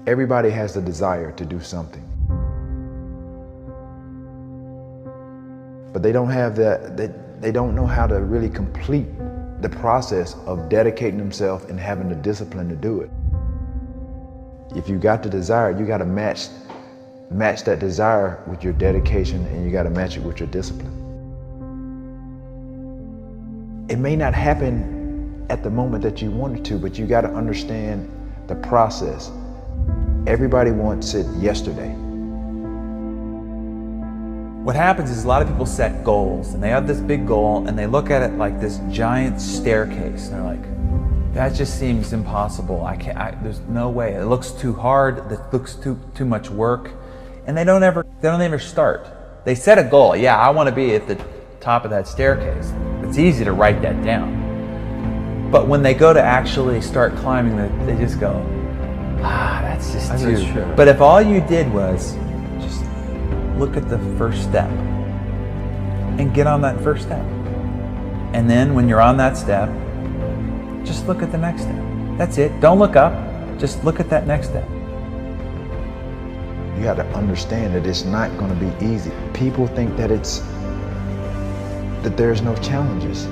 Everybody has the desire to do something, but they don't have they don't know how to really complete the process of dedicating themselves and having the discipline to do it. If you got the desire, you got to match that desire with your dedication, and you got to match it with your discipline. It may not happen at the moment that you want it to, but you got to understand the process. Everybody wants it yesterday. What happens is a lot of people set goals, and they have this big goal, and they look at it like this giant staircase, and they're like, that just seems impossible. There's no way. It looks too hard. It looks too much work, and they don't ever start. They set a goal. Yeah, I want to be at the top of that staircase. It's easy to write that down, but when they go to actually start climbing, they just go, that's just too. True. But if all you did was just look at the first step and get on that first step, and then when you're on that step, just look at the next step. That's it. Don't look up. Just look at that next step. You got to understand that it's not going to be easy. People think that there's no challenges.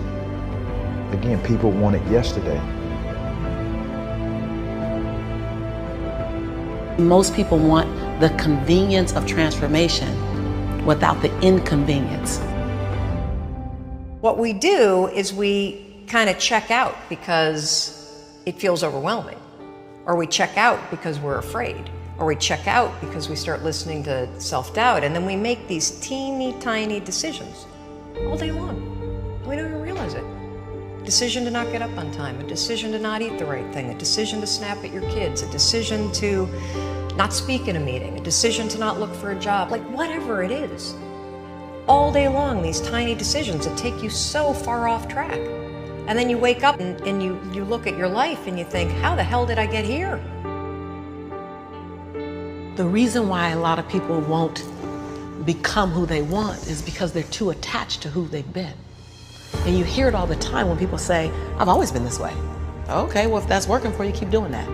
Again, people want it yesterday. Most people want the convenience of transformation without the inconvenience. What we do is we kind of check out because it feels overwhelming, or we check out because we're afraid, or we check out because we start listening to self-doubt, and then we make these teeny tiny decisions all day long. We don't even realize it. A decision to not get up on time, a decision to not eat the right thing, a decision to snap at your kids, a decision to not speak in a meeting, a decision to not look for a job, like whatever it is. All day long, these tiny decisions that take you so far off track. And then you wake up and you look at your life and you think, how the hell did I get here? The reason why a lot of people won't become who they want is because they're too attached to who they've been. And you hear it all the time when people say, I've always been this way. Okay, well, if that's working for you, keep doing that.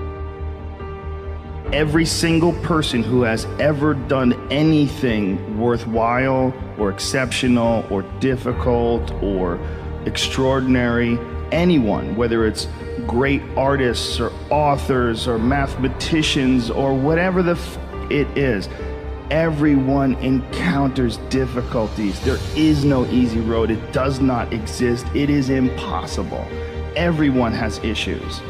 Every single person who has ever done anything worthwhile or exceptional or difficult or extraordinary, anyone, whether it's great artists or authors or mathematicians or whatever it is, everyone encounters difficulties. There is no easy road. It does not exist. It is impossible. Everyone has issues.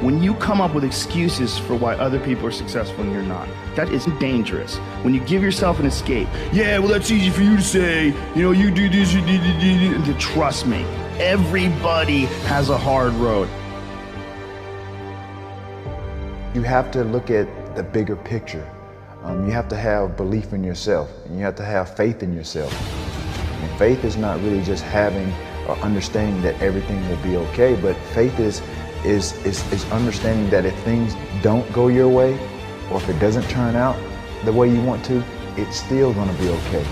When you come up with excuses for why other people are successful and you're not, that is dangerous. When you give yourself an escape, yeah, well, that's easy for you to say, you do this, you do. Trust me, everybody has a hard road. You have to look at the bigger picture. You have to have belief in yourself, and you have to have faith in yourself. And faith is not really just having or understanding that everything will be okay, but faith is understanding that if things don't go your way, or if it doesn't turn out the way you want to, it's still going to be okay.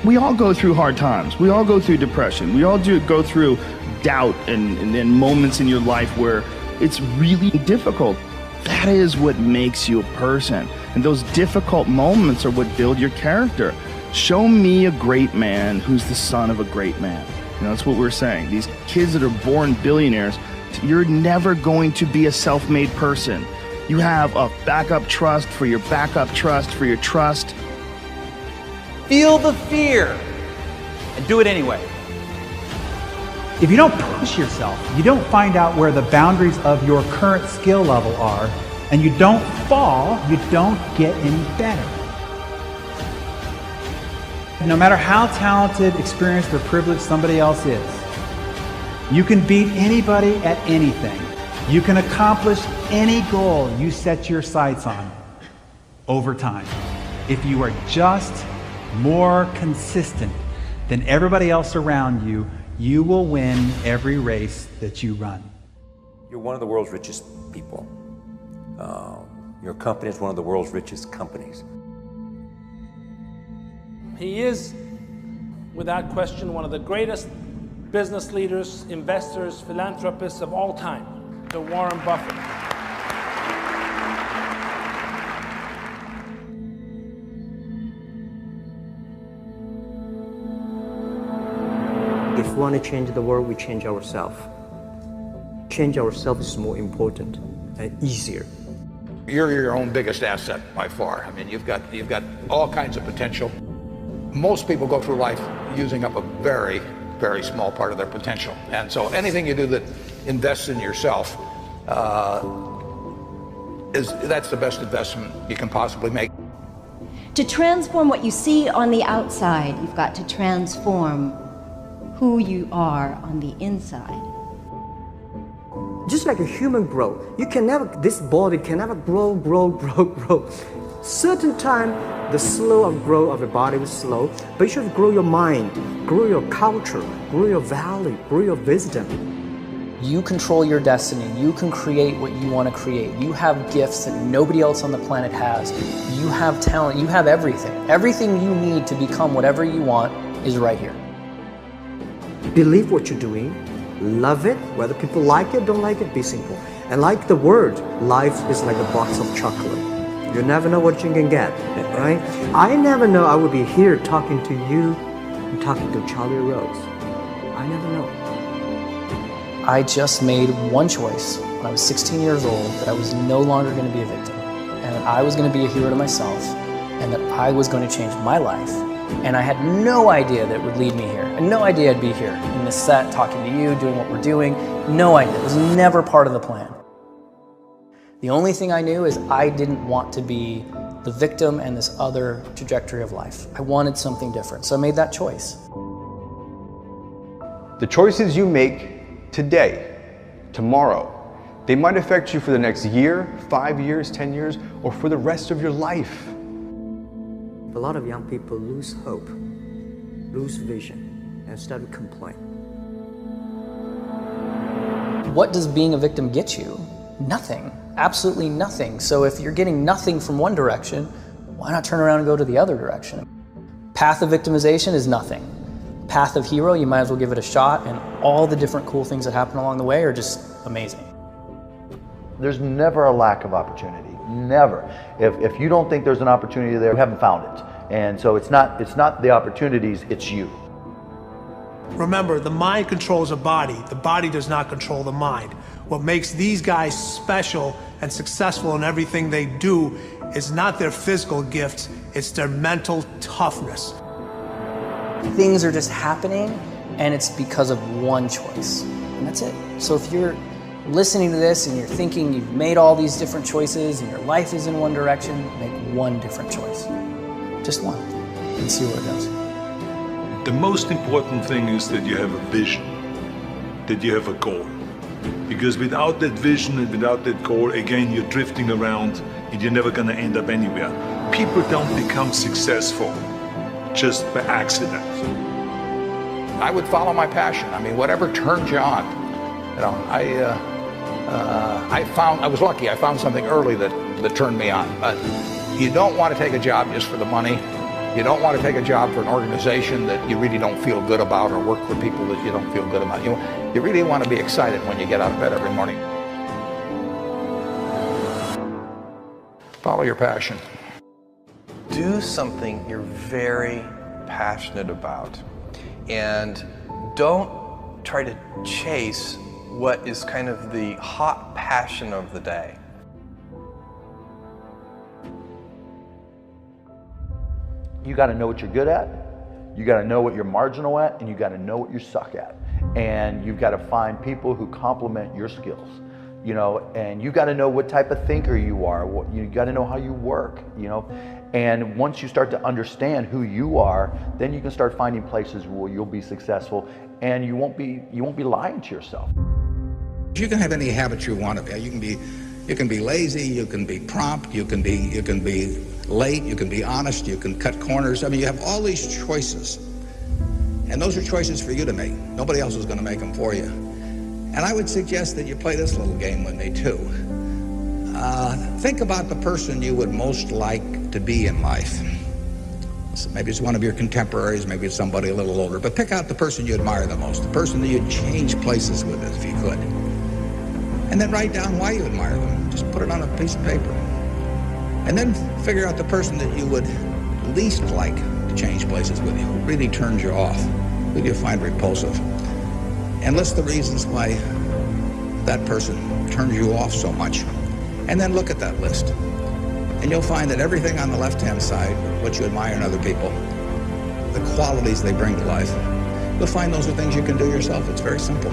We all go through hard times. We all go through depression. We all go through doubt and then moments in your life where it's really difficult. That is what makes you a person. And those difficult moments are what build your character. Show me a great man who's the son of a great man. That's what we're saying. These kids that are born billionaires, you're never going to be a self-made person. You have a backup trust for your backup trust for your trust. Feel the fear and do it anyway. If you don't push yourself, you don't find out where the boundaries of your current skill level are, and you don't fall, you don't get any better. No matter how talented, experienced, or privileged somebody else is, you can beat anybody at anything. You can accomplish any goal you set your sights on over time. If you are just more consistent than everybody else around you, you will win every race that you run. You're one of the world's richest people. Your company is one of the world's richest companies. He is, without question, one of the greatest business leaders, investors, philanthropists of all time, the Warren Buffett. If we want to change the world, we change ourselves. Change ourselves is more important and easier. You're your own biggest asset by far. I mean, you've got all kinds of potential. Most people go through life using up a very, very small part of their potential. And so anything you do that invests in yourself, that's the best investment you can possibly make. To transform what you see on the outside, you've got to transform who you are on the inside. Just like a human grow, this body can never grow. Certain time, the slow of growth of the body is slow, but you should grow your mind, grow your culture, grow your value, grow your wisdom. You control your destiny. You can create what you want to create. You have gifts that nobody else on the planet has. You have talent. You have everything. Everything you need to become whatever you want is right here. Believe what you're doing. Love it. Whether people like it, don't like it, be simple. And like the word, life is like a box of chocolate. You never know what you can get, right? I never know I would be here talking to you and talking to Charlie Rose. I never know. I just made one choice when I was 16 years old that I was no longer going to be a victim, and that I was going to be a hero to myself, and that I was going to change my life. And I had no idea that it would lead me here, and no idea I'd be here in this set, talking to you, doing what we're doing. No idea. It was never part of the plan. The only thing I knew is I didn't want to be the victim and this other trajectory of life. I wanted something different, so I made that choice. The choices you make today, tomorrow, they might affect you for the next year, 5 years, 10 years, or for the rest of your life. A lot of young people lose hope, lose vision, and start to complain. What does being a victim get you? Nothing. Absolutely nothing. So if you're getting nothing from one direction, why not turn around and go to the other direction? Path of victimization is nothing. Path of hero, you might as well give it a shot, and all the different cool things that happen along the way are just amazing. There's never a lack of opportunity. Never. If you don't think there's an opportunity there, you haven't found it. And so it's not the opportunities, it's you. Remember, the mind controls the body does not control the mind. What makes these guys special and successful in everything they do is not their physical gifts, it's their mental toughness. Things are just happening, and it's because of one choice, and that's it. So if you're listening to this and you're thinking you've made all these different choices and your life is in one direction, make one different choice. Just one, and see where it goes. The most important thing is that you have a vision, that you have a goal. Because without that vision and without that goal, again, you're drifting around and you're never going to end up anywhere. People don't become successful just by accident. I would follow my passion. I mean, whatever turns you on. You know, I was lucky. I found something early that turned me on. But you don't want to take a job just for the money. You don't want to take a job for an organization that you really don't feel good about, or work for people that you don't feel good about. You really want to be excited when you get out of bed every morning. Follow your passion. Do something you're very passionate about, and don't try to chase what is kind of the hot passion of the day. You got to know what you're good at, you got to know what you're marginal at, and you got to know what you suck at. And you've got to find people who complement your skills, you know, and you got to know what type of thinker you are, you got to know how you work, you know. And once you start to understand who you are, then you can start finding places where you'll be successful, and you won't be lying to yourself. You can have any habit you want to be. You can be lazy, you can be prompt, you can be late, you can be honest, you can cut corners. I mean, you have all these choices. And those are choices for you to make. Nobody else is going to make them for you. And I would suggest that you play this little game with me too. Think about the person you would most like to be in life. So maybe it's one of your contemporaries, maybe it's somebody a little older, but pick out the person you admire the most, the person that you'd change places with if you could. And then write down why you admire them. Just put it on a piece of paper. And then figure out the person that you would least like to change places with you, who really turns you off. that you find repulsive, and list the reasons why that person turns you off so much. And then look at that list. And you'll find that everything on the left-hand side, what you admire in other people, the qualities they bring to life, you'll find those are things you can do yourself. It's very simple.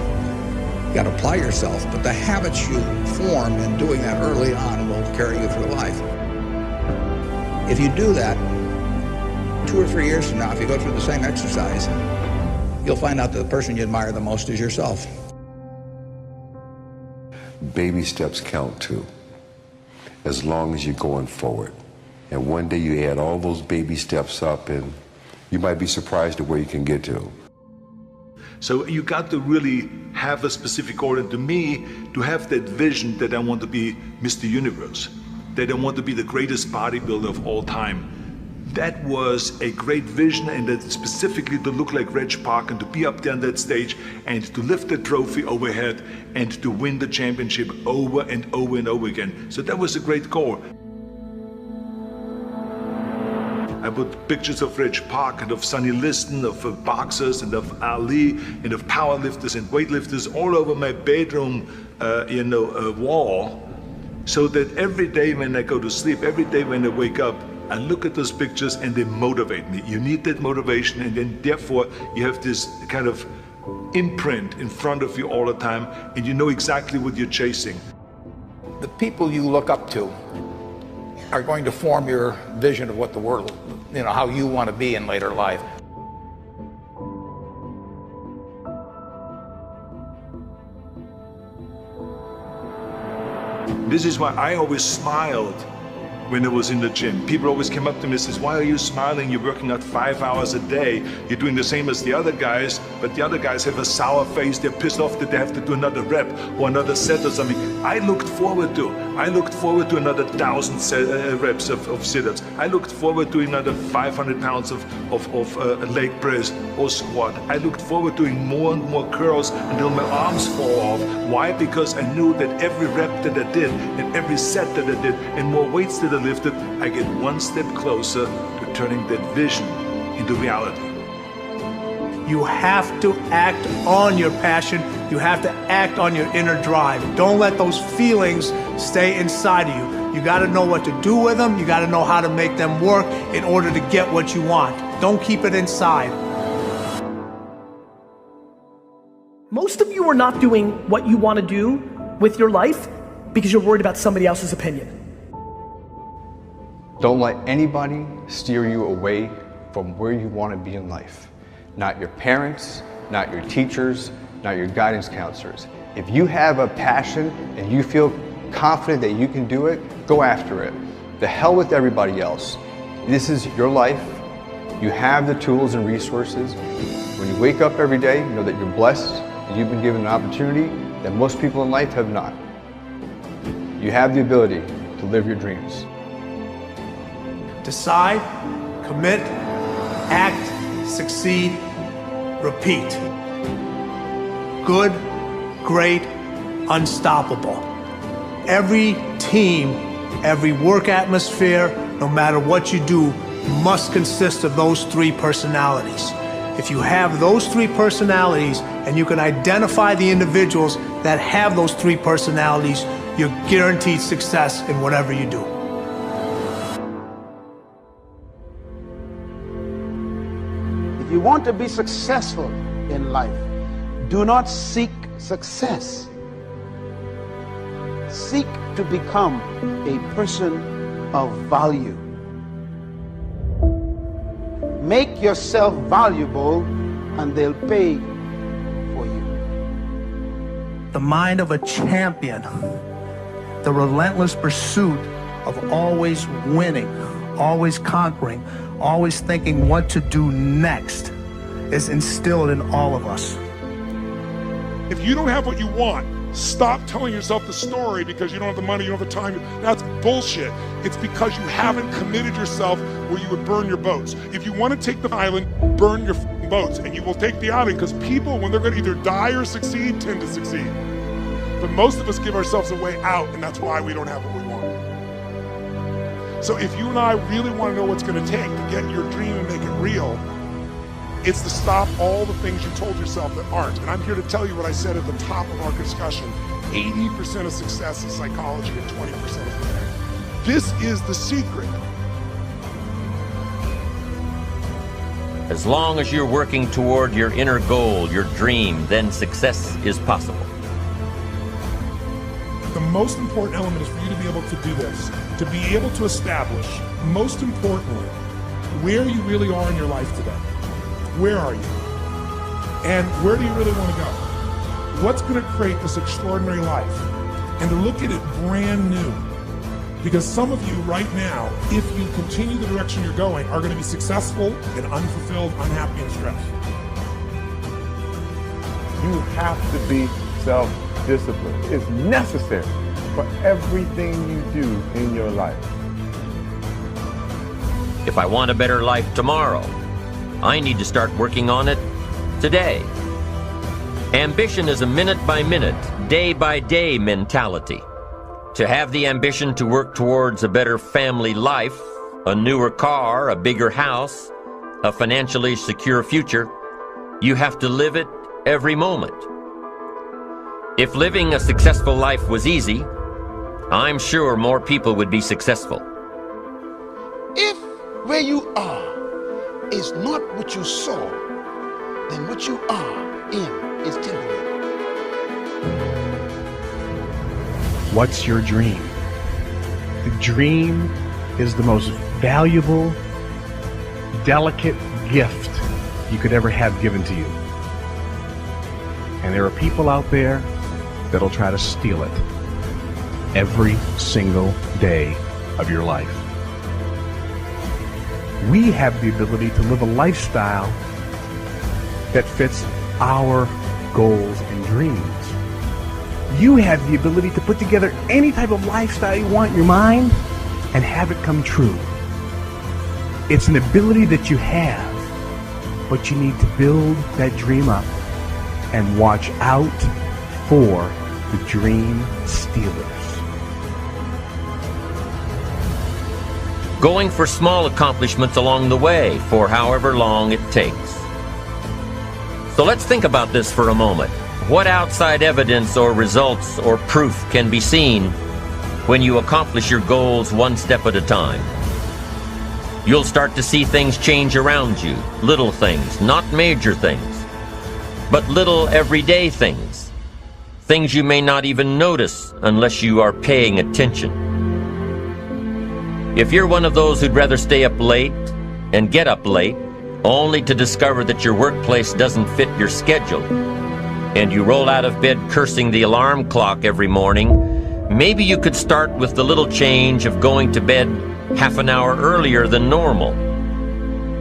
You got to apply yourself, but the habits you form in doing that early on will carry you through life. If you do that, 2 or 3 years from now, if you go through the same exercise, you'll find out that the person you admire the most is yourself. Baby steps count too, as long as you're going forward. And one day you add all those baby steps up and you might be surprised at where you can get to. So you got to really have a specific goal. And to me, to have that vision that I want to be Mr. Universe, that I want to be the greatest bodybuilder of all time, that was a great vision, and that specifically to look like Reg Park and to be up there on that stage and to lift the trophy overhead and to win the championship over and over and over again. So that was a great goal. I put pictures of Reg Park and of Sonny Liston, of boxers and of Ali and of powerlifters and weightlifters all over my bedroom wall, so that every day when I go to sleep, every day when I wake up, I look at those pictures and they motivate me. You need that motivation, and then therefore you have this kind of imprint in front of you all the time, and you know exactly what you're chasing. The people you look up to are going to form your vision of what the world, how you want to be in later life. This is why I always smiled when I was in the gym. People always came up to me and says, why are you smiling? You're working out 5 hours a day. You're doing the same as the other guys, but the other guys have a sour face. They're pissed off that they have to do another rep or another set or something. I looked forward to another 1,000 reps of sit-ups. I looked forward to another 500 pounds of leg press or squat. I looked forward to doing more and more curls until my arms fall off. Why? Because I knew that every rep that I did and every set that I did and more weights that I lifted, I get one step closer to turning that vision into reality. You have to act on your passion. You have to act on your inner drive. Don't let those feelings stay inside of you. You got to know what to do with them. You got to know how to make them work in order to get what you want. Don't keep it inside. Most of you are not doing what you want to do with your life because you're worried about somebody else's opinion. Don't let anybody steer you away from where you want to be in life. Not your parents, not your teachers, not your guidance counselors. If you have a passion and you feel confident that you can do it, go after it. The hell with everybody else. This is your life. You have the tools and resources. When you wake up every day, know that you're blessed and you've been given an opportunity that most people in life have not. You have the ability to live your dreams. Decide, commit, act, succeed, repeat. Good, great, unstoppable. Every team, every work atmosphere, no matter what you do, must consist of those 3 personalities. If you have those 3 personalities and you can identify the individuals that have those 3 personalities, you're guaranteed success in whatever you do. If you want to be successful in life, do not seek success. Seek to become a person of value. Make yourself valuable and they'll pay for you. The mind of a champion, the relentless pursuit of always winning, always conquering, always thinking what to do next is instilled in all of us. If you don't have what you want, stop telling yourself the story because you don't have the money, you don't have the time. That's bullshit. It's because you haven't committed yourself where you would burn your boats. If you want to take the island, burn your boats, and you will take the island, because people, when they're going to either die or succeed, tend to succeed. But most of us give ourselves a way out, and that's why we don't have what we want. So if you and I really want to know what's going to take to get your dream and make it real, It's to stop all the things you told yourself that aren't. And I'm here to tell you what I said at the top of our discussion. 80% of success is psychology and 20% is there. This is the secret. As long as you're working toward your inner goal, your dream, then success is possible. The most important element is for you to be able to do this, to be able to establish, most importantly, where you really are in your life today. Where are you? And where do you really want to go? What's going to create this extraordinary life? And to look at it brand new. Because some of you right now, if you continue the direction you're going, are going to be successful and unfulfilled, unhappy, and stressed. You have to be self-disciplined. It's necessary for everything you do in your life. If I want a better life tomorrow, I need to start working on it today. Ambition is a minute-by-minute, day-by-day mentality. To have the ambition to work towards a better family life, a newer car, a bigger house, a financially secure future, you have to live it every moment. If living a successful life was easy, I'm sure more people would be successful. If where you are is not what you saw, then what you are in is temporary. What's your dream? The dream is the most valuable, delicate gift you could ever have given to you. And there are people out there that'll try to steal it every single day of your life. We have the ability to live a lifestyle that fits our goals and dreams. You have the ability to put together any type of lifestyle you want in your mind and have it come true. It's an ability that you have, but you need to build that dream up and watch out for the dream stealers. Going for small accomplishments along the way for however long it takes. So let's think about this for a moment. What outside evidence or results or proof can be seen when you accomplish your goals one step at a time? You'll start to see things change around you, little things, not major things, but little everyday things, things you may not even notice unless you are paying attention. If you're one of those who'd rather stay up late and get up late, only to discover that your workplace doesn't fit your schedule, and you roll out of bed cursing the alarm clock every morning, maybe you could start with the little change of going to bed half an hour earlier than normal.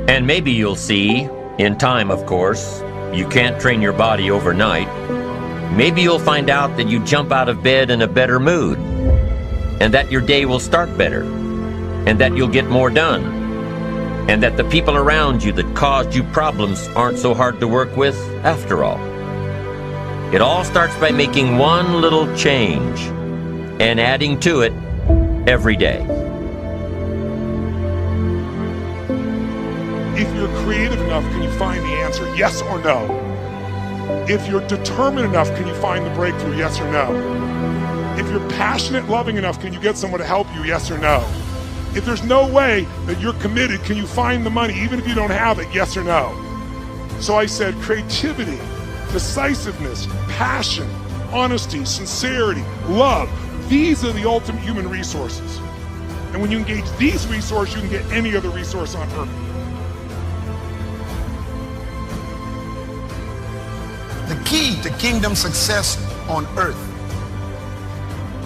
And maybe you'll see, in time of course, you can't train your body overnight, maybe you'll find out that you jump out of bed in a better mood, and that your day will start better, and that you'll get more done, and that the people around you that caused you problems aren't so hard to work with after all. It all starts by making one little change and adding to it every day. If you're creative enough, can you find the answer? Yes or no? If you're determined enough, can you find the breakthrough? Yes or no? If you're passionate, loving enough, can you get someone to help you? Yes or no? If there's no way that you're committed, can you find the money even if you don't have it? Yes or no? So I said creativity, decisiveness, passion, honesty, sincerity, love. These are the ultimate human resources. And when you engage these resources, you can get any other resource on earth. The key to kingdom success on earth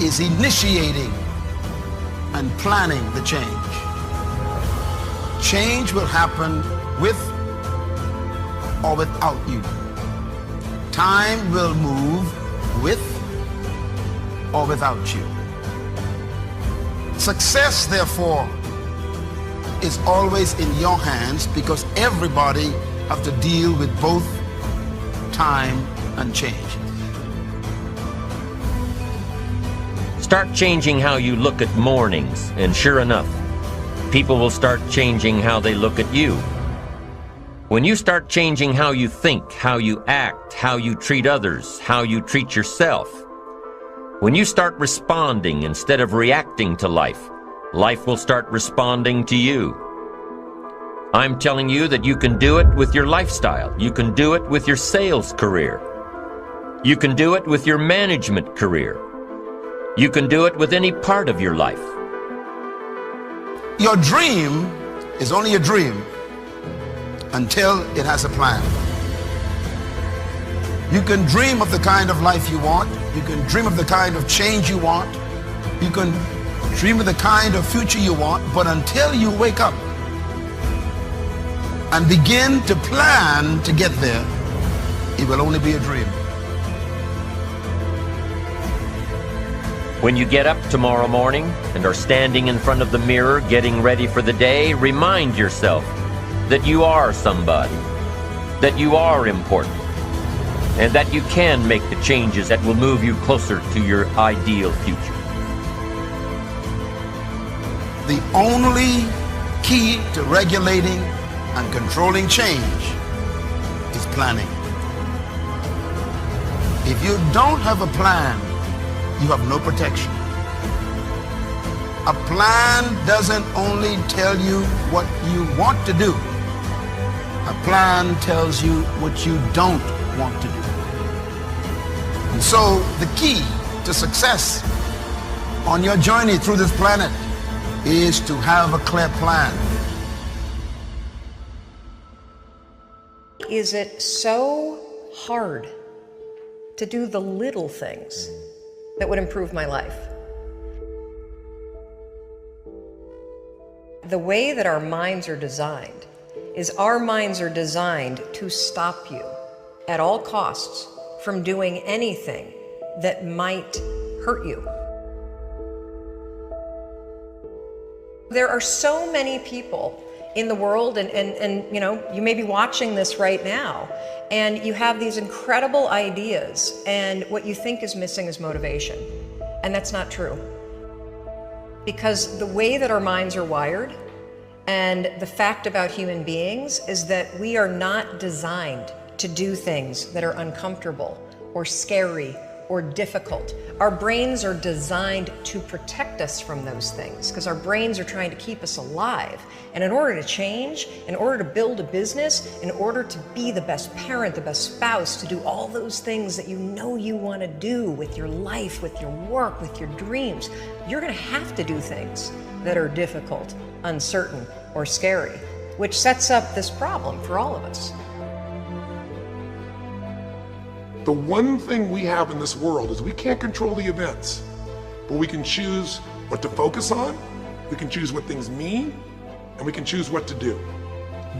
is initiating and planning the change. Change will happen with or without you. Time will move with or without you. Success, therefore, is always in your hands because everybody have to deal with both time and change. Start changing how you look at mornings, and sure enough, people will start changing how they look at you. When you start changing how you think, how you act, how you treat others, how you treat yourself, when you start responding instead of reacting to life, life will start responding to you. I'm telling you that you can do it with your lifestyle. You can do it with your sales career. You can do it with your management career. You can do it with any part of your life. Your dream is only a dream until it has a plan. You can dream of the kind of life you want. You can dream of the kind of change you want. You can dream of the kind of future you want, but until you wake up and begin to plan to get there, it will only be a dream. When you get up tomorrow morning and are standing in front of the mirror getting ready for the day, remind yourself that you are somebody, that you are important, and that you can make the changes that will move you closer to your ideal future. The only key to regulating and controlling change is planning. If you don't have a plan, you have no protection. A plan doesn't only tell you what you want to do. A plan tells you what you don't want to do. And so the key to success on your journey through this planet is to have a clear plan. Is it so hard to do the little things that would improve my life? The way that our minds are designed is our minds are designed to stop you at all costs from doing anything that might hurt you. There are so many people in the world, and you know, you may be watching this right now, and you have these incredible ideas, and what you think is missing is motivation. And that's not true. Because the way that our minds are wired, and the fact about human beings, is that we are not designed to do things that are uncomfortable or scary or difficult. Our brains are designed to protect us from those things because our brains are trying to keep us alive. And in order to change, in order to build a business, in order to be the best parent, the best spouse, to do all those things that you know you want to do with your life, with your work, with your dreams, you're going to have to do things that are difficult, uncertain, or scary, which sets up this problem for all of us. The one thing we have in this world is we can't control the events, but we can choose what to focus on, we can choose what things mean, and we can choose what to do.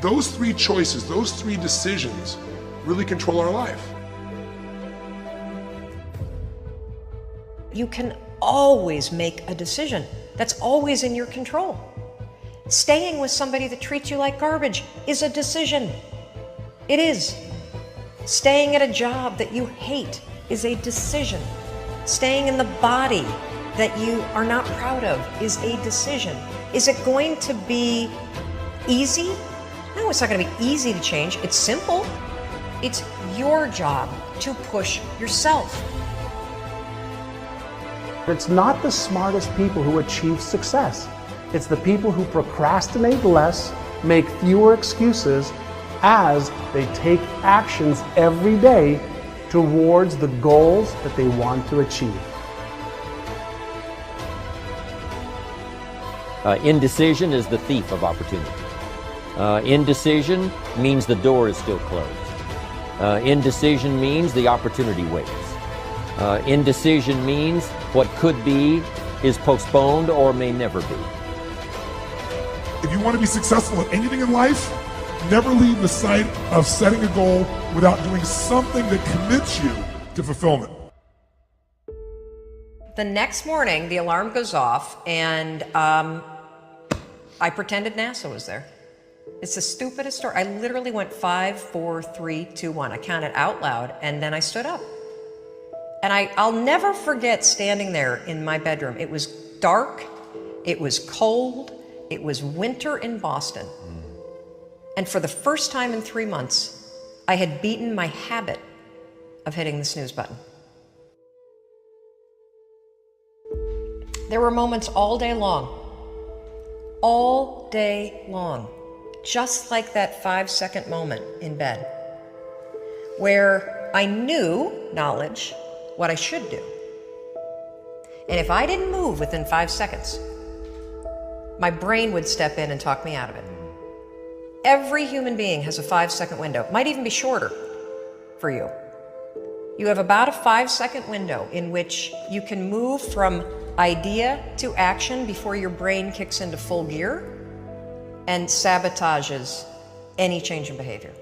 Those three choices, those three decisions really control our life. You can always make a decision. That's always in your control. Staying with somebody that treats you like garbage is a decision. It is. Staying at a job that you hate is a decision. Staying in the body that you are not proud of is a decision. Is it going to be easy? No, it's not going to be easy to change. It's simple. It's your job to push yourself. It's not the smartest people who achieve success. It's the people who procrastinate less, make fewer excuses, as they take actions every day towards the goals that they want to achieve. Indecision is the thief of opportunity. Indecision means the door is still closed. Indecision means the opportunity waits. Indecision means what could be is postponed or may never be. If you want to be successful in anything in life, never leave the sight of setting a goal without doing something that commits you to fulfillment. The next morning, the alarm goes off, and I pretended NASA was there. It's the stupidest story. I literally went 5, 4, 3, 2, 1. I counted out loud, and then I stood up. And I'll never forget standing there in my bedroom. It was dark, it was cold, it was winter in Boston. And for the first time in 3 months, I had beaten my habit of hitting the snooze button. There were moments all day long, just like that 5-second moment in bed, where I knew, knowledge, what I should do. And if I didn't move within 5 seconds, my brain would step in and talk me out of it. Every human being has a 5-second window. It might even be shorter for you. You have about a 5-second window in which you can move from idea to action before your brain kicks into full gear and sabotages any change in behavior.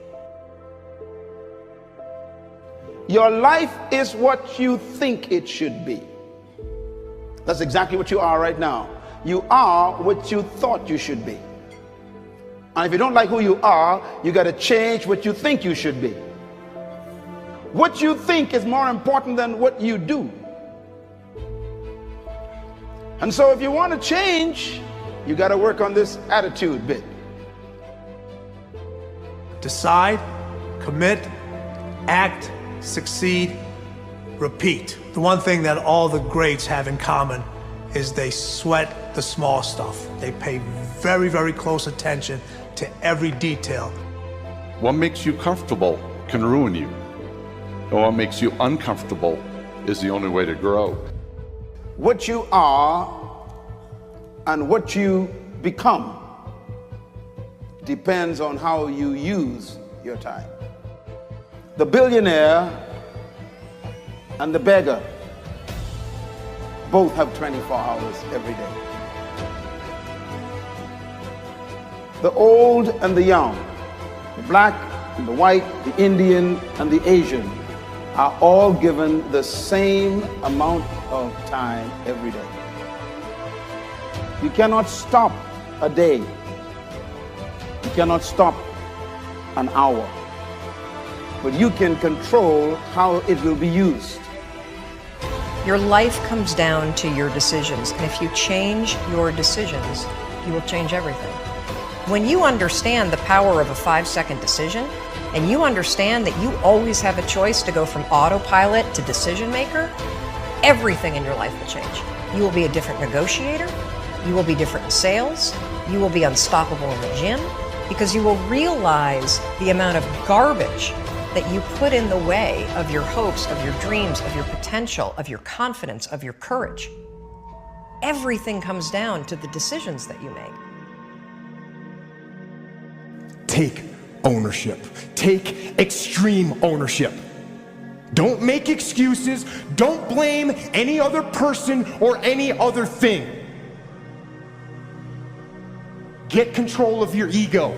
Your life is what you think it should be. That's exactly what you are right now. You are what you thought you should be. And if you don't like who you are, you got to change what you think you should be. What you think is more important than what you do. And so if you want to change, you got to work on this attitude bit. Decide, commit, act, succeed, repeat. The one thing that all the greats have in common is they sweat the small stuff. They pay very, very close attention to every detail. What makes you comfortable can ruin you. And what makes you uncomfortable is the only way to grow. What you are and what you become depends on how you use your time. The billionaire and the beggar both have 24 hours every day. The old and the young, the black and the white, the Indian and the Asian are all given the same amount of time every day. You cannot stop a day. You cannot stop an hour. But you can control how it will be used. Your life comes down to your decisions, and if you change your decisions, you will change everything. When you understand the power of a 5-second decision, and you understand that you always have a choice to go from autopilot to decision maker, everything in your life will change. You will be a different negotiator, you will be different in sales, you will be unstoppable in the gym, because you will realize the amount of garbage that you put in the way of your hopes, of your dreams, of your potential, of your confidence, of your courage. Everything comes down to the decisions that you make. Take ownership. Take extreme ownership. Don't make excuses. Don't blame any other person or any other thing. Get control of your ego.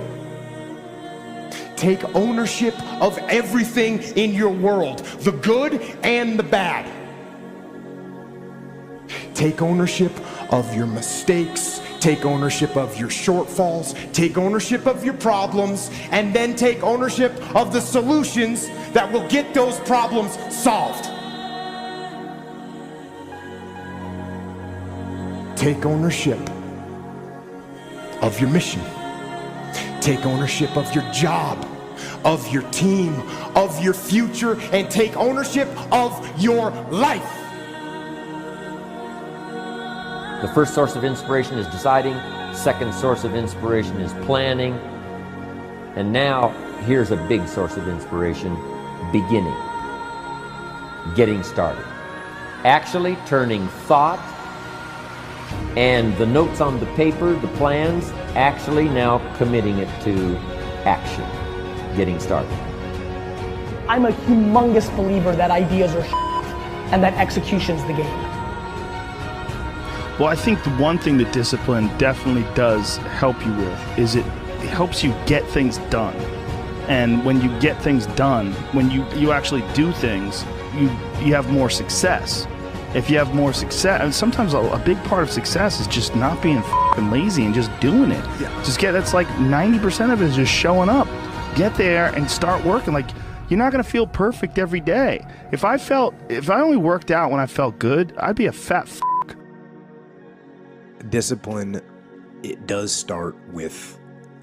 Take ownership of everything in your world, the good and the bad. Take ownership of your mistakes. Take ownership of your shortfalls. Take ownership of your problems. And then take ownership of the solutions that will get those problems solved. Take ownership of your mission. Take ownership of your job, of your team, of your future, and take ownership of your life. The first source of inspiration is deciding. Second source of inspiration is planning. And now, here's a big source of inspiration, beginning. Getting started. Actually turning thought and the notes on the paper, the plans, actually now committing it to action. Getting started. I'm a humongous believer that ideas are and that execution's the game. Well, I think the one thing that discipline definitely does help you with is it helps you get things done. And when you get things done, when you actually do things, you have more success. If you have more success, and sometimes a big part of success is just not being f***ing lazy and just doing it. Yeah. That's like 90% of it is just showing up. Get there and start working. Like, you're not gonna feel perfect every day. If I only worked out when I felt good, I'd be a fat f***. Discipline, it does start with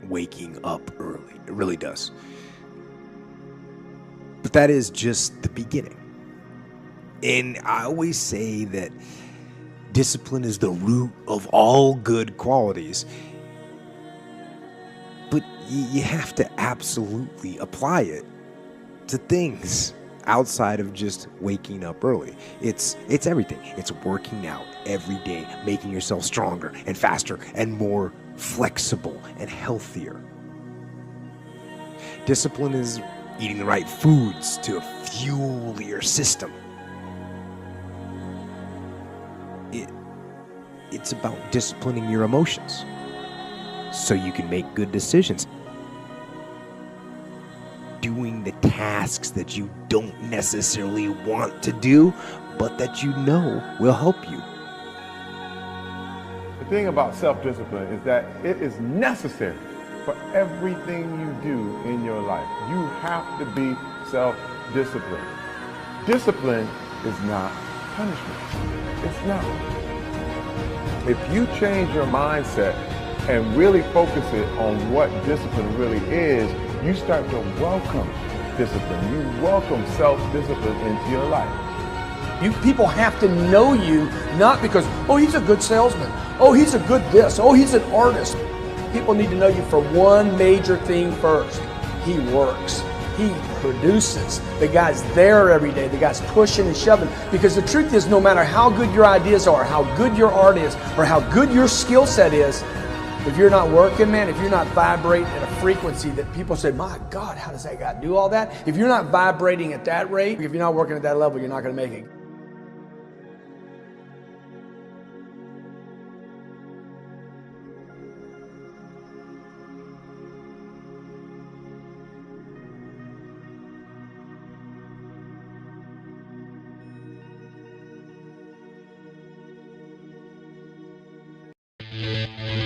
waking up early. It really does. But that is just the beginning. And I always say that discipline is the root of all good qualities. But you have to absolutely apply it to things outside of just waking up early. It's everything. It's working out every day, making yourself stronger and faster and more flexible and healthier. Discipline is eating the right foods to fuel your system. It's about disciplining your emotions so you can make good decisions. Doing the tasks that you don't necessarily want to do, but that you know will help you. The thing about self-discipline is that it is necessary for everything you do in your life. You have to be self-disciplined. Discipline is not punishment. It's not. If you change your mindset and really focus it on what discipline really is, you start to welcome discipline. You welcome self-discipline into your life. You people have to know you, not because, oh, he's a good salesman. Oh, he's a good this. Oh, he's an artist. People need to know you for one major thing first. He works. He produces. The guy's there every day. The guy's pushing and shoving. Because the truth is, no matter how good your ideas are, how good your art is, or how good your skill set is, if you're not working, man, if you're not vibrating at a frequency that people say, my God, how does that guy do all that? If you're not vibrating at that rate, if you're not working at that level, you're not going to make it. Yeah.